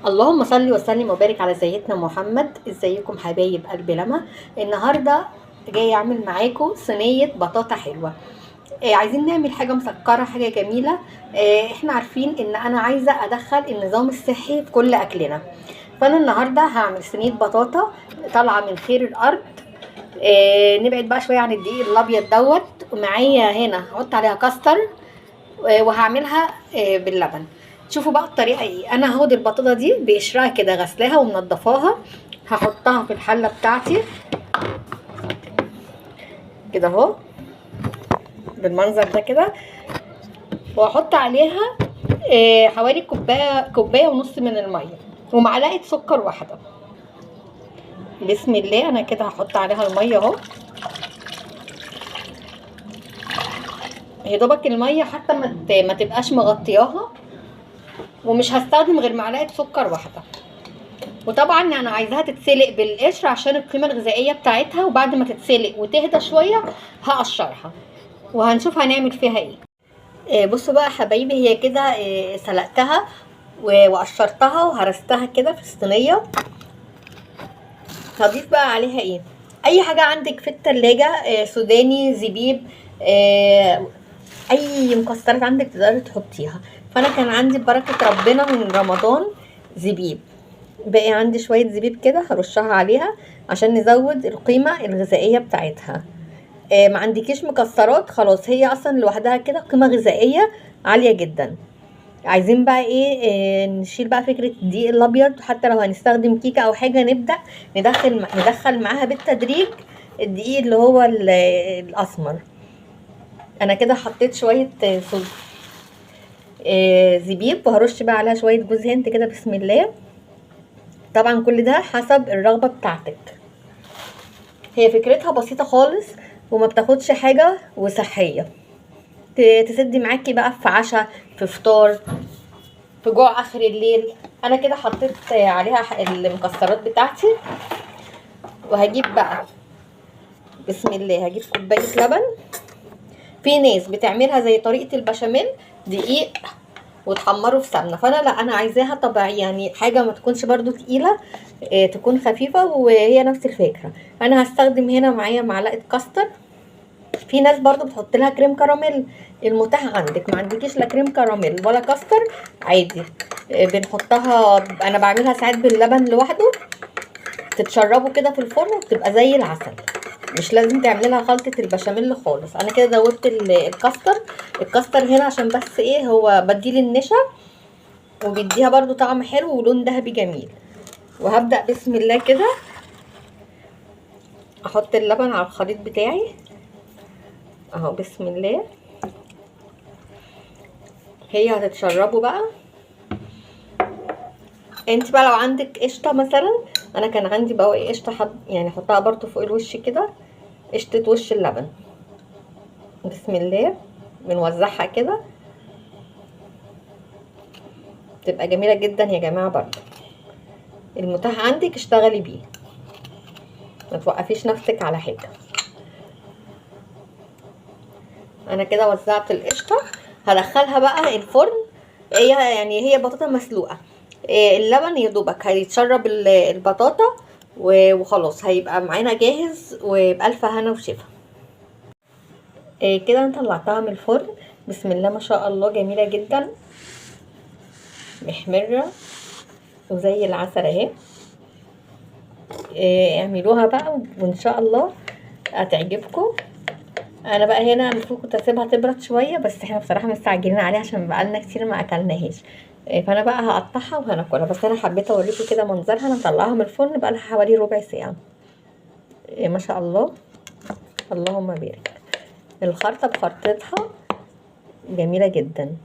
اللهم صل وسلم وبارك على سيدنا محمد. ازيكم حبايب قلب لما. النهارده جاي اعمل معاكم صينيه بطاطا حلوه. عايزين نعمل حاجه مسكره، حاجه جميله. احنا عارفين ان انا عايزه ادخل النظام الصحي في كل اكلنا، فانا النهارده هعمل صينيه بطاطا طالعه من خير الارض. نبعد بقى شويه عن الدقيق الابيض دوت. ومعايا هنا هحط عليها كاستر، وهعملها باللبن. شوفوا بقى الطريقه ايه. انا هاخد البطاطا دي بقشرها كده، غسلاها ومنضفاها، هحطها في الحله بتاعتي كده اهو بالمنظر ده كده، واحط عليها حوالي كوبايه ونص من الميه ومعلقه سكر واحده. بسم الله. انا كده هحط عليها الميه اهو، يا دوبك الميه حتى ما تبقاش مغطياها، ومش هستخدم غير معلقه سكر واحده. وطبعا انا عايزاها تتسلق بالقشر عشان القيمه الغذائيه بتاعتها، وبعد ما تتسلق وتهدى شويه هقشرها وهنشوف هنعمل فيها ايه. بصوا بقى حبايبي، هي كده سلقتها وقشرتها وهرستها كده في الصينيه. هضيف بقى عليها ايه؟ اي حاجه عندك في التلاجة، سوداني، زبيب، اي مكسرات عندك تقدري تحطيها. فانا كان عندي ببركه ربنا من رمضان زبيب، باقي عندي شويه زبيب كده هرشها عليها عشان نزود القيمه الغذائيه بتاعتها. ما عندكيش مكسرات، خلاص هي اصلا لوحدها كده قيمه غذائيه عاليه جدا. عايزين بقى ايه؟ نشيل بقى فكره الدقيق الابيض، حتى لو هنستخدم كيكه او حاجه نبدا ندخل معاها بالتدريج الدقيق اللي هو الاسمر. انا كده حطيت شويه زبيب، وهرش بقى عليها شويه جوز هند كده. بسم الله. طبعا كل ده حسب الرغبه بتاعتك. هي فكرتها بسيطه خالص وما بتاخدش حاجه وصحيه، تسدي معاكي بقى في عشاء، في فطار، في جوع اخر الليل. انا كده حطيت عليها المكسرات بتاعتي، وهجيب بقى بسم الله هجيب كوبايه لبن. في ناس بتعملها زي طريقه البشاميل، دقيق وتحمره في سمنه، فانا لا، انا عايزاها طبيعي، يعني حاجه ما تكونش برضو تقيله، تكون خفيفه، وهي نفس الفكره. انا هستخدم هنا معايا معلقه كاستر. في ناس برضو بتحط لها كريم كراميل، المتاح عندك. ما عندكيش لا كريم كراميل ولا كاستر، عادي بنحطها. انا بعملها ساعات باللبن لوحده، تتشربوا كده في الفرن وبتبقى زي العسل. مش لازم تعملي لها خلطه البشاميل خالص. انا كده زودت الكاستر هنا عشان بس ايه، هو بديل النشا وبيديها برضو طعم حلو ولون ذهبي جميل. وهبدأ بسم الله كده احط اللبن على الخليط بتاعي اهو. بسم الله. هي هتتشربوا بقى. انت بقى لو عندك قشطه مثلا، انا كان عندي بواقي قشطه يعني احطها برضو فوق الوش كده، قشطه وش اللبن. بسم الله. بنوزعها كده، تبقى جميله جدا يا جماعه. برضو المتاح عندك اشتغلي بيه، ما توقفيش نفسك على حاجه. انا كده وزعت القشطه، هدخلها بقى الفرن. هي بطاطا مسلوقه، اللبن يا دوبك هيتشرب البطاطا وخلاص هيبقى معانا جاهز، وبألف هنا وشفا. كده انا طلعتها من الفرن. بسم الله ما شاء الله، جميله جدا، محمره وزي العسل اهي. اعملوها بقى وان شاء الله هتعجبكم. انا بقى هنا المفروض كنت اسيبها تبرد شويه، بس احنا بصراحه مستعجلين عليها عشان بقالنا كتير ما اكلناهاش. فانا بقى هقطعها وهناكلها، بس انا حبيت اوريكم كده منظرها. انا مطلعها من الفرن بقى لها حوالي ربع ساعه. ما شاء الله، اللهم بارك. الخرطه بخرطتها جميله جدا.